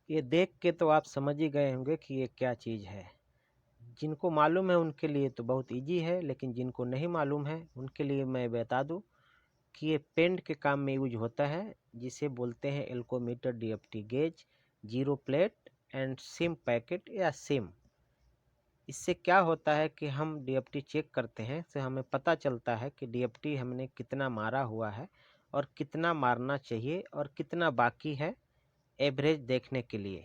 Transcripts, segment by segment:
ये देख के तो आप समझ ही गए होंगे कि ये क्या चीज़ है। जिनको मालूम है उनके लिए तो बहुत इजी है, लेकिन जिनको नहीं मालूम है उनके लिए मैं बता दूं कि ये पेंट के काम में यूज होता है, जिसे बोलते हैं alcometer, DFT gauge, zero plate and SIM packet या सिम। इससे क्या होता है कि हम डीएफटी चेक करते हैं, से हमें पता चलता है कि डीएफटी हमने कितना मारा हुआ है और कितना मारना चाहिए और कितना बाकी है, एवरेज देखने के लिए।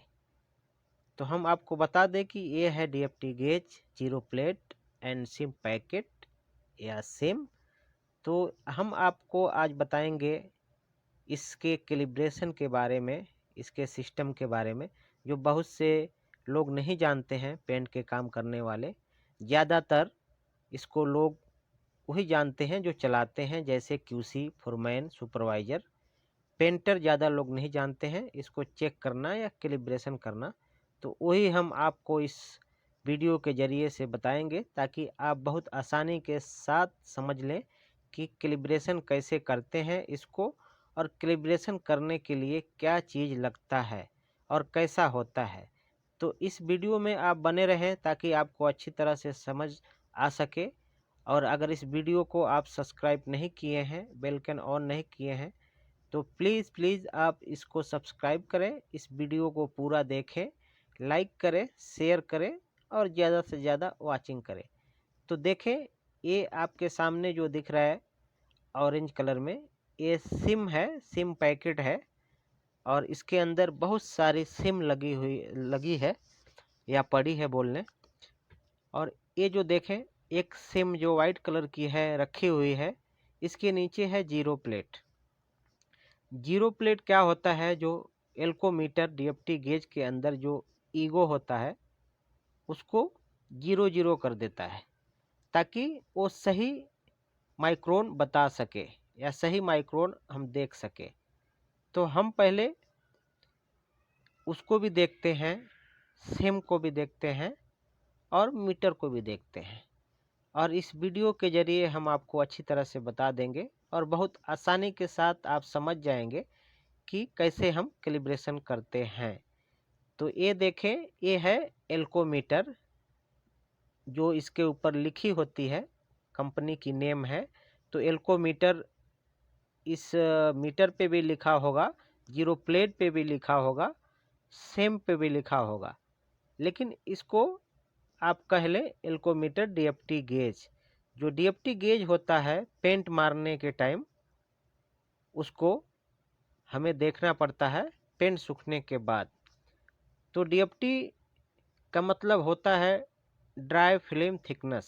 तो हम आपको बता दें कि ये है DFT gauge, zero plate and SIM packet या सिम। तो हम आपको आज बताएंगे इसके कैलिब्रेशन के बारे में, इसके सिस्टम के बारे में, जो बहुत से लोग नहीं जानते हैं। पेंट के काम करने वाले ज़्यादातर इसको लोग वही जानते हैं जो चलाते हैं, जैसे क्यूसी, फोरमैन, सुपरवाइज़र। पेंटर ज़्यादा लोग नहीं जानते हैं इसको चेक करना या कैलिब्रेशन करना। तो वही हम आपको इस वीडियो के ज़रिए से बताएंगे, ताकि आप बहुत आसानी के साथ समझ लें कि कैलिब्रेशन कैसे करते हैं इसको, और कैलिब्रेशन करने के लिए क्या चीज़ लगता है और कैसा होता है। तो इस वीडियो में आप बने रहें ताकि आपको अच्छी तरह से समझ आ सके। और अगर इस वीडियो को आप सब्सक्राइब नहीं किए हैं, बेल आइकन ऑन नहीं किए हैं, तो प्लीज़ आप इसको सब्सक्राइब करें, इस वीडियो को पूरा देखें, लाइक करें, शेयर करें और ज़्यादा से ज़्यादा वाचिंग करें। तो देखें, ये आपके सामने जो दिख रहा है ऑरेंज कलर में, ये सिम है, सिम पैकेट है। और इसके अंदर बहुत सारी सिम लगी है या पड़ी है बोलने। और ये जो देखें, एक सिम जो वाइट कलर की है रखी हुई है, इसके नीचे है जीरो प्लेट। जीरो प्लेट क्या होता है, जो एल्कोमीटर डीएफटी गेज के अंदर जो ईगो होता है उसको जीरो जीरो कर देता है, ताकि वो सही माइक्रोन बता सके या सही माइक्रोन हम देख सके। तो हम पहले उसको भी देखते हैं, सिम को भी देखते हैं और मीटर को भी देखते हैं। और इस वीडियो के जरिए हम आपको अच्छी तरह से बता देंगे और बहुत आसानी के साथ आप समझ जाएंगे कि कैसे हम कैलिब्रेशन करते हैं। तो ये देखें, ये है एल्कोमीटर, जो इसके ऊपर लिखी होती है, कंपनी की नेम है। तो एल्कोमीटर, इस मीटर पे भी लिखा होगा, जीरो प्लेट पे भी लिखा होगा, सेम पे भी लिखा होगा, लेकिन इसको आप कह लें एल्कोमीटर डीएफटी गेज। जो डीएफटी गेज होता है पेंट मारने के टाइम, उसको हमें देखना पड़ता है पेंट सूखने के बाद। तो डीएफटी का मतलब होता है ड्राई फिल्म थिकनेस।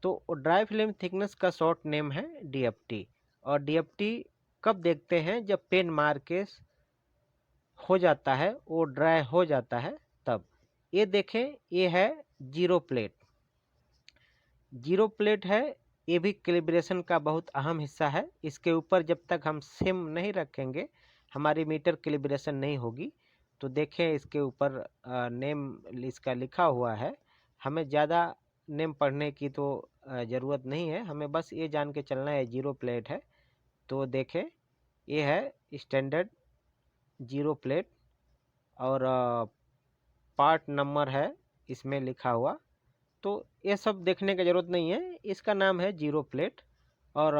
तो ड्राई फिल्म थिकनेस का शॉर्ट नेम है डीएफटी। और डीएफटी कब देखते हैं, जब पेन मार के हो जाता है, वो ड्राई हो जाता है तब। ये देखें, ये है जीरो प्लेट। जीरो प्लेट है, ये भी कैलिब्रेशन का बहुत अहम हिस्सा है। इसके ऊपर जब तक हम सिम नहीं रखेंगे, हमारी मीटर कैलिब्रेशन नहीं होगी। तो देखें, इसके ऊपर नेम इसका लिखा हुआ है। हमें ज़्यादा नेम पढ़ने की तो ज़रूरत नहीं है, हमें बस ये जान के चलना है जीरो प्लेट है। तो देखें, ये है स्टैंडर्ड जीरो प्लेट और पार्ट नंबर है इसमें लिखा हुआ। तो ये सब देखने की ज़रूरत नहीं है, इसका नाम है जीरो प्लेट। और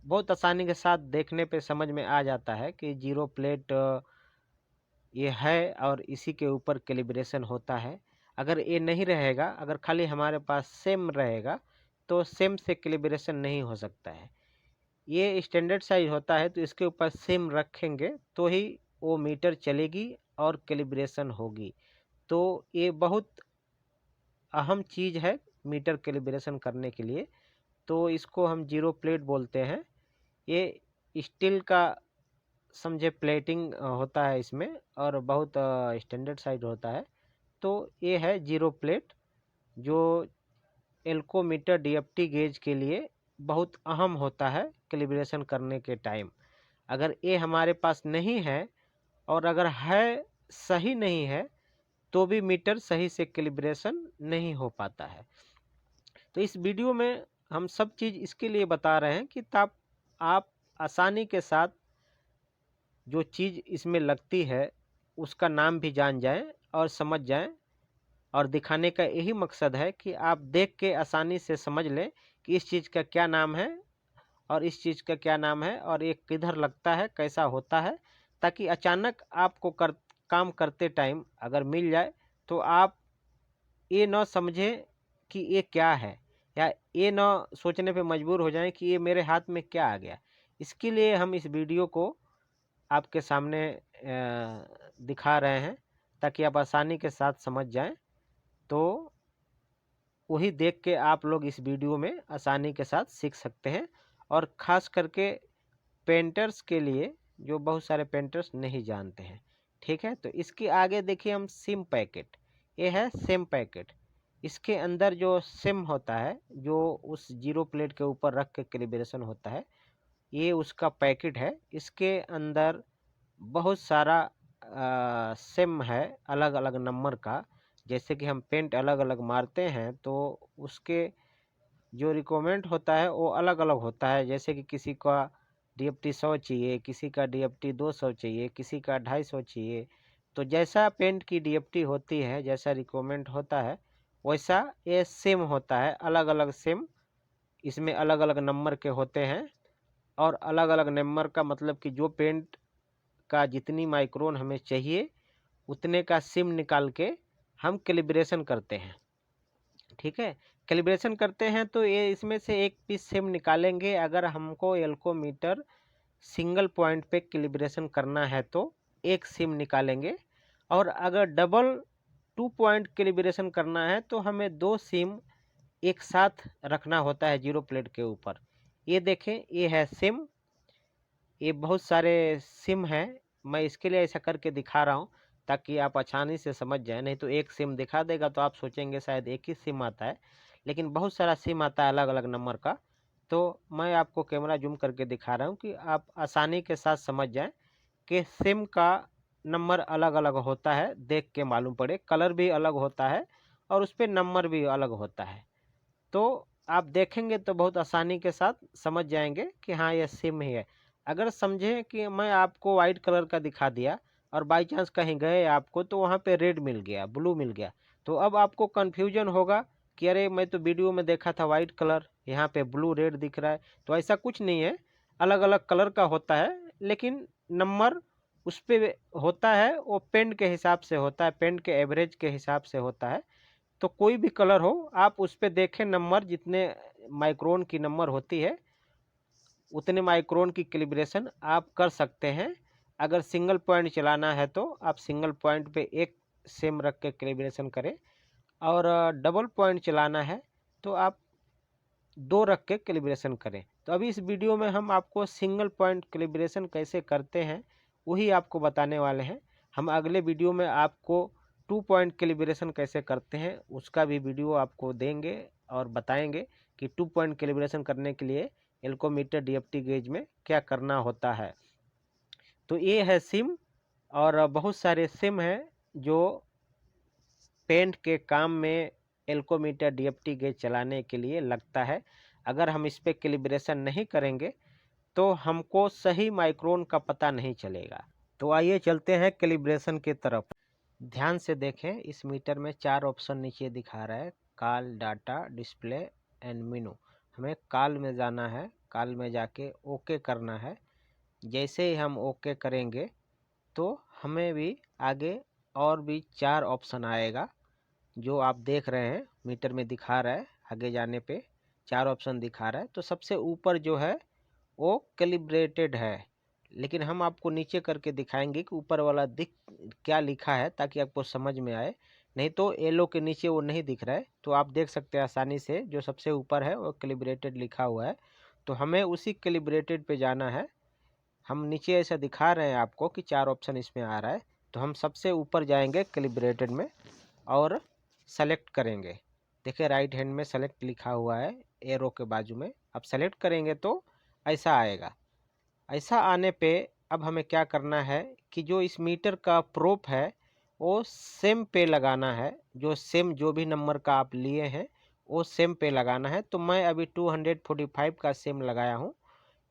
बहुत आसानी के साथ देखने पे समझ में आ जाता है कि जीरो प्लेट ये है और इसी के ऊपर कैलिब्रेशन होता है। अगर ये नहीं रहेगा, अगर खाली हमारे पास सेम रहेगा, तो सेम से कैलिब्रेशन नहीं हो सकता है। ये स्टैंडर्ड साइज होता है, तो इसके ऊपर सेम रखेंगे तो ही वो मीटर चलेगी और कैलिब्रेशन होगी। तो ये बहुत अहम चीज़ है मीटर कैलिब्रेशन करने के लिए। तो इसको हम जीरो प्लेट बोलते हैं। ये स्टील का समझे प्लेटिंग होता है इसमें, और बहुत स्टैंडर्ड साइज होता है। तो ये है जीरो प्लेट, जो एल्कोमीटर डीएफटी गेज के लिए बहुत अहम होता है कैलिब्रेशन करने के टाइम। अगर ये हमारे पास नहीं है, और अगर है सही नहीं है, तो भी मीटर सही से कैलिब्रेशन नहीं हो पाता है। तो इस वीडियो में हम सब चीज़ इसके लिए बता रहे हैं कि तब आप आसानी के साथ जो चीज़ इसमें लगती है उसका नाम भी जान जाएं और समझ जाएं। और दिखाने का यही मकसद है कि आप देख के आसानी से समझ लें कि इस चीज़ का क्या नाम है और इस चीज़ का क्या नाम है और ये किधर लगता है, कैसा होता है, ताकि अचानक आपको काम करते टाइम अगर मिल जाए तो आप ये न समझें कि ये क्या है, या ये न सोचने पे मजबूर हो जाएं कि ये मेरे हाथ में क्या आ गया। इसके लिए हम इस वीडियो को आपके सामने दिखा रहे हैं ताकि आप आसानी के साथ समझ जाएं। तो वही देख के आप लोग इस वीडियो में आसानी के साथ सीख सकते हैं, और ख़ास करके पेंटर्स के लिए जो बहुत सारे पेंटर्स नहीं जानते हैं। ठीक है, तो इसके आगे देखिए हम सिम पैकेट, ये है सिम पैकेट। इसके अंदर जो सिम होता है, जो उस जीरो प्लेट के ऊपर रख के कैलिब्रेशन होता है, ये उसका पैकेट है। इसके अंदर बहुत सारा सिम है अलग अलग नंबर का। जैसे कि हम पेंट अलग अलग मारते हैं तो उसके जो रिक्वायरमेंट होता है वो अलग अलग होता है। जैसे कि किसी का DFT 100 चाहिए, किसी का DFT 200 चाहिए, किसी का 250 चाहिए। तो जैसा पेंट की DFT होती है, जैसा रिक्वायरमेंट होता है, वैसा ये सिम होता है। अलग अलग सिम इसमें अलग अलग नंबर के होते हैं, और अलग अलग नंबर का मतलब कि जो पेंट का जितनी माइक्रोन हमें चाहिए उतने का सिम निकाल के हम कैलिब्रेशन करते हैं। ठीक है, कैलिब्रेशन करते हैं तो ये इसमें से एक पीस सिम निकालेंगे। अगर हमको एल्कोमीटर सिंगल पॉइंट पे कैलिब्रेशन करना है तो एक सिम निकालेंगे, और अगर डबल 2 पॉइंट कैलिब्रेशन करना है तो हमें 2 सिम एक साथ रखना होता है जीरो प्लेट के ऊपर। ये देखें, ये है सिम, ये बहुत सारे सिम हैं। मैं इसके लिए ऐसा करके दिखा रहा हूँ ताकि आप आसानी से समझ जाएं। नहीं तो एक सिम दिखा देगा तो आप सोचेंगे शायद एक ही सिम आता है, लेकिन बहुत सारा सिम आता है अलग अलग नंबर का। तो मैं आपको कैमरा जूम करके दिखा रहा हूँ कि आप आसानी के साथ समझ जाएं कि सिम का नंबर अलग अलग होता है। देख के मालूम पड़े, कलर भी अलग होता है और उस पर नंबर भी अलग होता है। तो आप देखेंगे तो बहुत आसानी के साथ समझ जाएंगे कि हाँ ये सिम ही है। अगर समझें कि मैं आपको वाइट कलर का दिखा दिया और बाई चांस कहीं गए आपको तो वहाँ पे रेड मिल गया, ब्लू मिल गया, तो अब आपको कन्फ्यूजन होगा कि अरे मैं तो वीडियो में देखा था वाइट कलर, यहाँ पे ब्लू रेड दिख रहा है। तो ऐसा कुछ नहीं है, अलग अलग कलर का होता है, लेकिन नंबर उस पर होता है, वो पेंट के हिसाब से होता है, पेंट के एवरेज के हिसाब से होता है। तो कोई भी कलर हो आप उस पर देखें नंबर, जितने माइक्रोन की नंबर होती है उतने माइक्रोन की कैलिब्रेशन आप कर सकते हैं। अगर सिंगल पॉइंट चलाना है तो आप सिंगल पॉइंट पे एक सिम रख के कैलिब्रेशन करें, और डबल पॉइंट चलाना है तो आप 2 रख के कैलिब्रेशन करें। तो अभी इस वीडियो में हम आपको सिंगल पॉइंट कैलिब्रेशन कैसे करते हैं वही आपको बताने वाले हैं। हम अगले वीडियो में आपको 2 पॉइंट कैलिब्रेशन कैसे करते हैं उसका भी वीडियो आपको देंगे और बताएंगे कि 2 पॉइंट कैलिब्रेशन करने के लिए एल्कोमीटर DFT गेज में क्या करना होता है। तो ये है सिम, और बहुत सारे सिम हैं जो पेंट के काम में एल्कोमीटर DFT गेज चलाने के लिए लगता है। अगर हम इस पर कैलिब्रेशन नहीं करेंगे तो हमको सही माइक्रोन का पता नहीं चलेगा। तो आइए चलते हैं कैलिब्रेशन की तरफ। ध्यान से देखें, इस मीटर में 4 ऑप्शन नीचे दिखा रहा है, कॉल, डाटा, डिस्प्ले एंड मेनू। हमें कॉल में जाना है, कॉल में जाके ओके करना है। जैसे ही हम ओके करेंगे तो हमें भी आगे और भी 4 ऑप्शन आएगा, जो आप देख रहे हैं मीटर में दिखा रहा है। आगे जाने पे 4 ऑप्शन दिखा रहा है। तो सबसे ऊपर जो है वो कैलिब्रेटेड है, लेकिन हम आपको नीचे करके दिखाएंगे कि ऊपर वाला दिख क्या लिखा है ताकि आपको समझ में आए। नहीं तो येलो के नीचे वो नहीं दिख रहा है, तो आप देख सकते हैं आसानी से जो सबसे ऊपर है वो कैलिब्रेटेड लिखा हुआ है। तो हमें उसी कैलिब्रेटेड पे जाना है। हम नीचे ऐसा दिखा रहे हैं आपको कि 4 ऑप्शन इसमें आ रहा है, तो हम सबसे ऊपर जाएंगे कैलिब्रेटेड में और सेलेक्ट करेंगे। देखिए राइट हैंड में सेलेक्ट लिखा हुआ है एरो के बाजू में। अब सेलेक्ट करेंगे तो ऐसा आएगा। ऐसा आने पे अब हमें क्या करना है कि जो इस मीटर का प्रोप है वो सेम पे लगाना है। जो सेम जो भी नंबर का आप लिए हैं वो सेम पे लगाना है। तो मैं अभी 245 का सेम लगाया हूँ,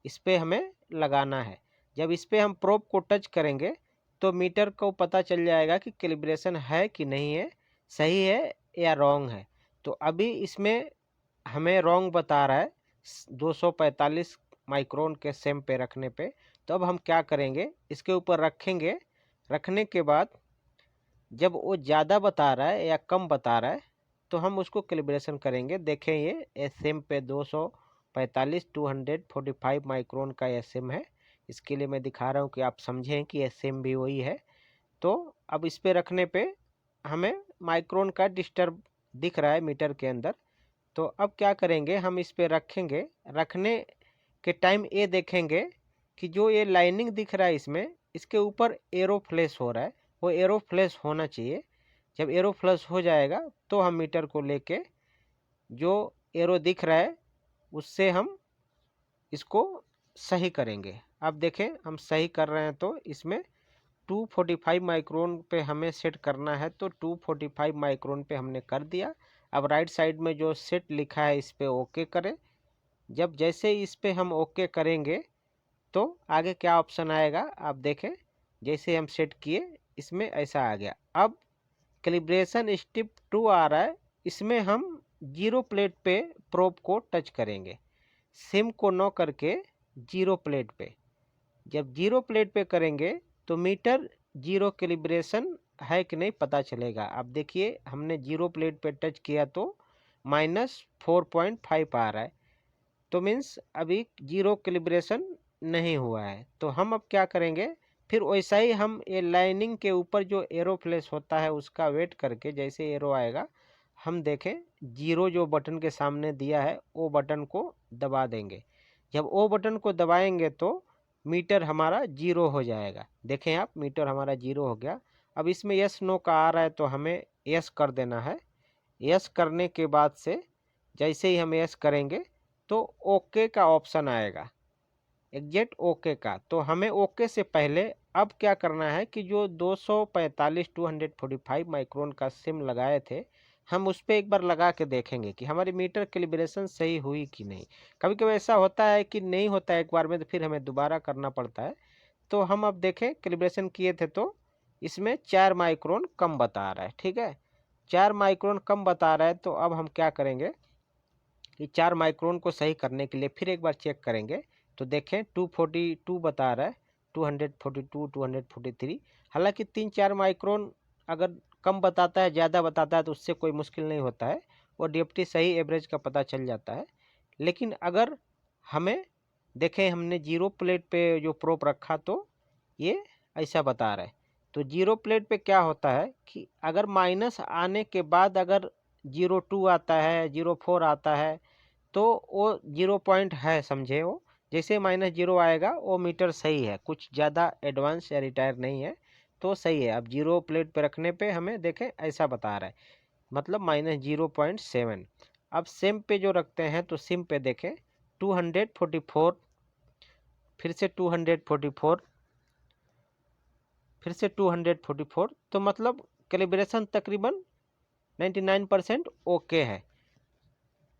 इस पे हमें लगाना है। जब इस पे हम प्रोप को टच करेंगे तो मीटर को पता चल जाएगा कि कैलिब्रेशन है कि नहीं है, सही है या रॉन्ग है। तो अभी इसमें हमें रॉन्ग बता रहा है 245 माइक्रोन के सेम पे रखने पे। तो अब हम क्या करेंगे, इसके ऊपर रखेंगे, रखने के बाद जब वो ज़्यादा बता रहा है या कम बता रहा है तो हम उसको कैलिब्रेशन करेंगे। देखें ये सेम पे 245 245 माइक्रोन का एसएम है। इसके लिए मैं दिखा रहा हूँ कि आप समझें कि एसएम भी वही है। तो अब इस पे रखने पे हमें माइक्रोन का डिस्टर्ब दिख रहा है मीटर के अंदर। तो अब क्या करेंगे, हम इस पे रखेंगे, रखने के टाइम ये देखेंगे कि जो ये लाइनिंग दिख रहा है इसमें, इसके ऊपर एरो फ्लैश हो रहा है, वो एरो फ्लैश होना चाहिए। जब एरो फ्लैश हो जाएगा तो हम मीटर को लेके जो एरो दिख रहा है उससे हम इसको सही करेंगे। अब देखें हम सही कर रहे हैं, तो इसमें 245 माइक्रोन पे हमें सेट करना है, तो 245 माइक्रोन पे हमने कर दिया। अब राइट साइड में जो सेट लिखा है इस पे ओके करें। जब जैसे इस पे हम ओके करेंगे तो आगे क्या ऑप्शन आएगा आप देखें। जैसे हम सेट किए इसमें ऐसा आ गया। अब कैलिब्रेशन स्टेप 2 आ रहा है, इसमें हम जीरो प्लेट पे प्रोब को टच करेंगे, सिम को नो करके जीरो प्लेट पे। जब जीरो प्लेट पे करेंगे तो मीटर जीरो कैलिब्रेशन है कि नहीं पता चलेगा। अब देखिए हमने जीरो प्लेट पे टच किया तो -4.5 आ रहा है, तो मीन्स अभी जीरो कैलिब्रेशन नहीं हुआ है। तो हम अब क्या करेंगे, फिर वैसा ही हम ये लाइनिंग के ऊपर जो एरो फ्लैश होता है उसका वेट करके जैसे एरो आएगा हम देखें जीरो जो बटन के सामने दिया है वो बटन को दबा देंगे। जब वो बटन को दबाएंगे तो मीटर हमारा जीरो हो जाएगा। देखें आप, मीटर हमारा जीरो हो गया। अब इसमें यस नो का आ रहा है तो हमें यस कर देना है। यस करने के बाद से जैसे ही हम यस करेंगे तो ओके का ऑप्शन आएगा, एग्जैक्ट ओके का। तो हमें ओके से पहले अब क्या करना है कि जो 245 245 माइक्रोन का सिम लगाए थे हम उस पर एक बार लगा के देखेंगे कि हमारी मीटर कैलिब्रेशन सही हुई कि नहीं। कभी कभी ऐसा होता है कि नहीं होता है एक बार में, तो फिर हमें दोबारा करना पड़ता है। तो हम अब देखें कैलिब्रेशन किए थे तो इसमें 4 माइक्रोन कम बता रहा है। ठीक है, 4 माइक्रोन कम बता रहा है। तो अब हम क्या करेंगे कि 4 माइक्रोन को सही करने के लिए फिर एक बार चेक करेंगे। तो देखें 242 बता रहा है, 242 243। हालांकि 3-4 माइक्रोन अगर कम बताता है ज़्यादा बताता है तो उससे कोई मुश्किल नहीं होता है, वो डीएफटी सही एवरेज का पता चल जाता है। लेकिन अगर हमें देखें हमने जीरो प्लेट पे जो प्रोब रखा तो ये ऐसा बता रहा है। तो जीरो प्लेट पे क्या होता है कि अगर माइनस आने के बाद अगर 02 आता है 04 आता है तो वो 0 पॉइंट है, समझे। वो जैसे -0 आएगा वो मीटर सही है, कुछ ज़्यादा एडवांस या रिटायर नहीं है, तो सही है। अब जीरो प्लेट पे रखने पे हमें देखें ऐसा बता रहा है, मतलब -0.7। अब सिम पे जो रखते हैं तो सिम पे देखें 244, फिर से 244, फिर से 244। तो मतलब कैलिब्रेशन तकरीबन 99% ओके है।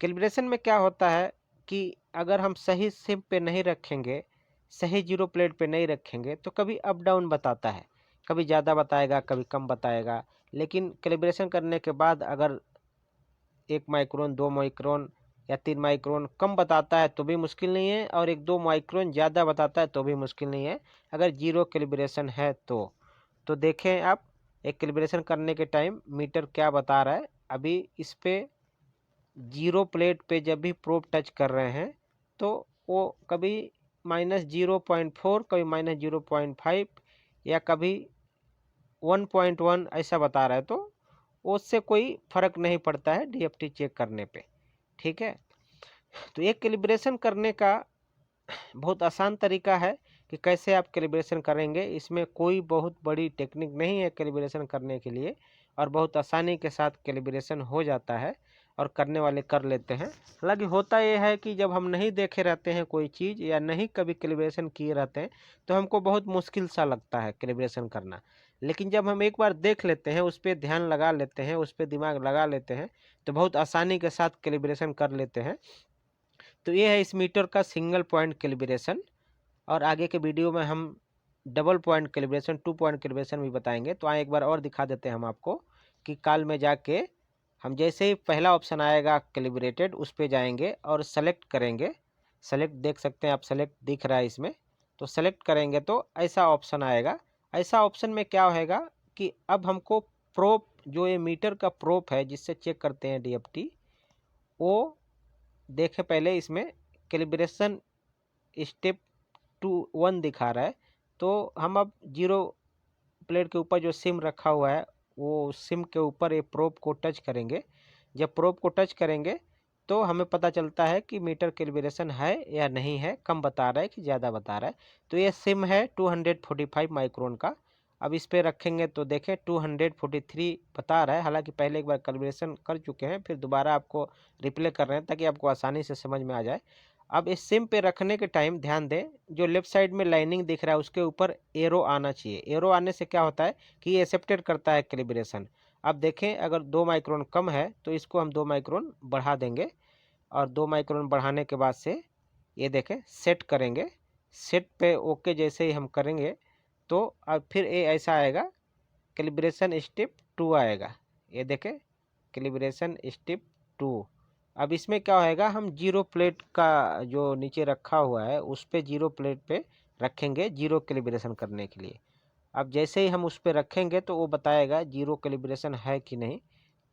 कैलिब्रेशन में क्या होता है कि अगर हम सही सिम पे नहीं रखेंगे, सही जीरो प्लेट पे नहीं रखेंगे तो कभी अप डाउन बताता है, कभी ज़्यादा बताएगा कभी कम बताएगा। लेकिन कैलिब्रेशन करने के बाद अगर 1 माइक्रोन 2 माइक्रोन या 3 माइक्रोन कम बताता है तो भी मुश्किल नहीं है, और 1-2 माइक्रोन ज़्यादा बताता है तो भी मुश्किल नहीं है अगर जीरो कैलिब्रेशन है तो देखें आप एक कैलिब्रेशन करने के टाइम मीटर क्या बता रहा है। अभी इस पे जीरो प्लेट पे जब भी प्रोब टच कर रहे हैं तो वो कभी -0.4, कभी -0.5 या कभी 1.1 ऐसा बता रहा है, तो उससे कोई फ़र्क नहीं पड़ता है डीएफटी चेक करने पे। ठीक है, तो एक कैलिब्रेशन करने का बहुत आसान तरीका है कि कैसे आप कैलिब्रेशन करेंगे। इसमें कोई बहुत बड़ी टेक्निक नहीं है कैलिब्रेशन करने के लिए, और बहुत आसानी के साथ कैलिब्रेशन हो जाता है और करने वाले कर लेते हैं। हालांकि होता यह है कि जब हम नहीं देखे रहते हैं कोई चीज़ या नहीं कभी कैलिब्रेशन किए रहते हैं तो हमको बहुत मुश्किल सा लगता है कैलिब्रेशन करना। लेकिन जब हम एक बार देख लेते हैं, उस पर ध्यान लगा लेते हैं, उस पर दिमाग लगा लेते हैं तो बहुत आसानी के साथ कैलिब्रेशन कर लेते हैं। तो ये है इस मीटर का सिंगल पॉइंट कैलिब्रेशन, और आगे के वीडियो में हम double point calibration, 2 point calibration भी बताएंगे। तो आए एक बार और दिखा देते हैं हम आपको कि काल में जाके हम जैसे ही पहला ऑप्शन आएगा कैलिब्रेटेड, उस पर जाएंगे और सेलेक्ट करेंगे। सेलेक्ट देख सकते हैं आप, सेलेक्ट दिख रहा है इसमें, तो सेलेक्ट करेंगे तो ऐसा ऑप्शन आएगा। ऐसा ऑप्शन में क्या होएगा कि अब हमको प्रोब, जो ये मीटर का प्रोब है जिससे चेक करते हैं डीएफटी, वो देखे पहले इसमें कैलिब्रेशन स्टेप 1 दिखा रहा है। तो हम अब 0 प्लेट के ऊपर जो सिम रखा हुआ है, वो सिम के ऊपर ये प्रोब को टच करेंगे। जब प्रोब को टच करेंगे तो हमें पता चलता है कि मीटर कैलिब्रेशन है या नहीं है, कम बता रहा है कि ज़्यादा बता रहा है। तो ये सिम है 245 माइक्रोन का। अब इस पर रखेंगे तो देखें 243 बता रहा है। हालांकि पहले एक बार कैलिब्रेशन कर चुके हैं, फिर दोबारा आपको रिप्ले कर रहे हैं ताकि आपको आसानी से समझ में आ जाए। अब इस सिम पे रखने के टाइम ध्यान दें, जो लेफ्ट साइड में लाइनिंग दिख रहा है उसके ऊपर एरो आना चाहिए। एरो आने से क्या होता है कि ये एक्सेप्टेड करता है कैलिब्रेशन। अब देखें अगर 2 माइक्रोन कम है तो इसको हम 2 माइक्रोन बढ़ा देंगे, और 2 माइक्रोन बढ़ाने के बाद से ये देखें सेट करेंगे। सेट पे ओके जैसे ही हम करेंगे तो अब फिर ये ऐसा आएगा, कैलिब्रेशन स्टेप 2 आएगा। ये देखें कैलिब्रेशन स्टेप 2। अब इसमें क्या होएगा, हम 0 प्लेट का जो नीचे रखा हुआ है उस पे 0 प्लेट पे रखेंगे 0 कैलिब्रेशन करने के लिए। अब जैसे ही हम उस पे रखेंगे तो वो बताएगा 0 कैलिब्रेशन है कि नहीं।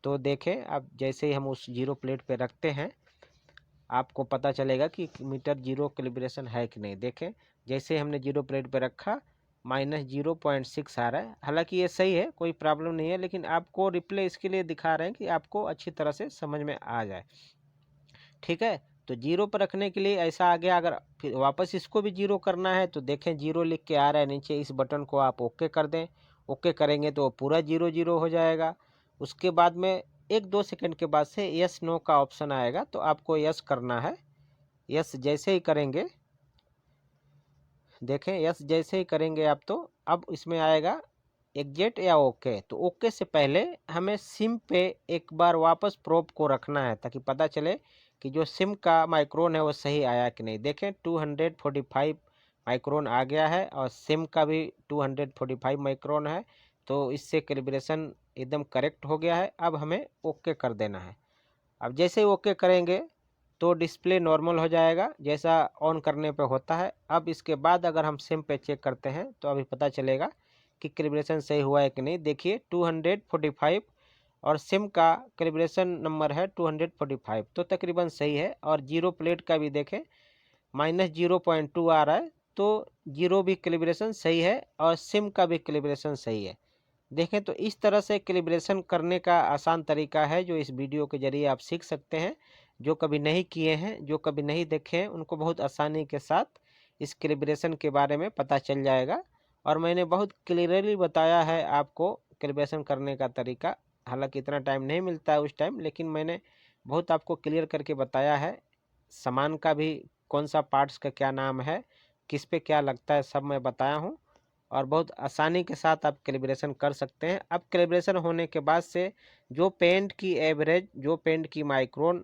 तो देखें अब जैसे ही हम उस 0 प्लेट पे रखते हैं आपको पता चलेगा कि मीटर 0 कैलिब्रेशन है कि नहीं। देखें जैसे हमने 0 प्लेट पे रखा -0.6 आ रहा है। हालांकि ये सही है, कोई प्रॉब्लम नहीं है, लेकिन आपको रिप्ले इसके लिए दिखा रहे हैं कि आपको अच्छी तरह से समझ में आ जाए। ठीक है, तो 0 पर रखने के लिए ऐसा आ गया। अगर फिर वापस इसको भी 0 करना है तो देखें 0 लिख के आ रहा है नीचे, इस बटन को आप ओके कर दें। ओके करेंगे तो पूरा 0 हो जाएगा। उसके बाद में 1-2 सेकंड के बाद से यस नो का ऑप्शन आएगा, तो आपको यस करना है। यस जैसे ही करेंगे, देखें यस जैसे ही करेंगे आप, तो अब इसमें आएगा एग्जिट या ओके। तो ओके से पहले हमें सिम पे एक बार वापस प्रोब को रखना है ताकि पता चले कि जो सिम का माइक्रोन है वो सही आया कि नहीं। देखें 245 माइक्रोन आ गया है और सिम का भी 245 माइक्रोन है, तो इससे कैलिब्रेशन एकदम करेक्ट हो गया है। अब हमें ओके कर देना है। अब जैसे ही ओके करेंगे तो डिस्प्ले नॉर्मल हो जाएगा जैसा ऑन करने पे होता है। अब इसके बाद अगर हम सिम पे चेक करते हैं तो अभी पता चलेगा कि कैलिब्रेशन सही हुआ है कि नहीं। देखिए 245 और सिम का कैलिब्रेशन नंबर है 245, तो तकरीबन सही है। और 0 प्लेट का भी देखें -0.2 आ रहा है, तो 0 भी कैलिब्रेशन सही है और सिम का भी कैलिब्रेशन सही है। देखें तो इस तरह से कैलिब्रेशन करने का आसान तरीका है जो इस वीडियो के जरिए आप सीख सकते हैं। जो कभी नहीं किए हैं, जो कभी नहीं देखे हैं, उनको बहुत आसानी के साथ इस कैलिब्रेशन के बारे में पता चल जाएगा। और मैंने बहुत क्लियरली बताया है आपको कैलिब्रेशन करने का तरीका। हालांकि इतना टाइम नहीं मिलता है उस टाइम, लेकिन मैंने बहुत आपको क्लियर करके बताया है। सामान का भी कौन सा पार्ट्स का क्या नाम है, किस पे क्या लगता है, सब मैं बताया हूँ। और बहुत आसानी के साथ आप कैलिब्रेशन कर सकते हैं। अब कैलिब्रेशन होने के बाद से जो पेंट की एवरेज, जो पेंट की माइक्रोन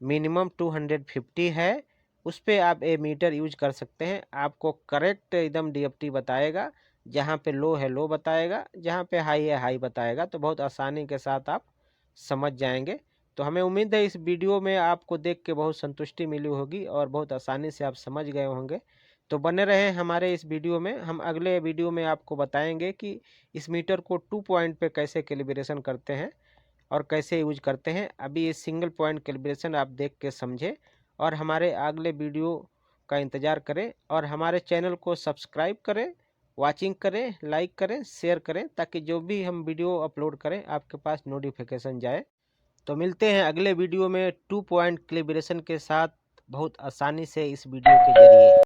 मिनिमम 250 है, उस पे आप ए मीटर यूज कर सकते हैं। आपको करेक्ट एकदम डीएफटी बताएगा। जहाँ पे लो है लो बताएगा, जहाँ पे हाई है हाई बताएगा। तो बहुत आसानी के साथ आप समझ जाएंगे। तो हमें उम्मीद है इस वीडियो में आपको देख के बहुत संतुष्टि मिली होगी और बहुत आसानी से आप समझ गए होंगे। तो बने रहें हमारे इस वीडियो में। हम अगले वीडियो में आपको बताएंगे कि इस मीटर को 2 पॉइंट पे कैसे कैलिब्रेशन करते हैं और कैसे यूज करते हैं। अभी ये सिंगल पॉइंट कैलिब्रेशन आप देख के समझे, और हमारे अगले वीडियो का इंतज़ार करें और हमारे चैनल को सब्सक्राइब करें, वाचिंग करें, लाइक करें, शेयर करें, ताकि जो भी हम वीडियो अपलोड करें आपके पास नोटिफिकेशन जाए। तो मिलते हैं अगले वीडियो में 2 पॉइंट कैलिब्रेशन के साथ बहुत आसानी से इस वीडियो के जरिए।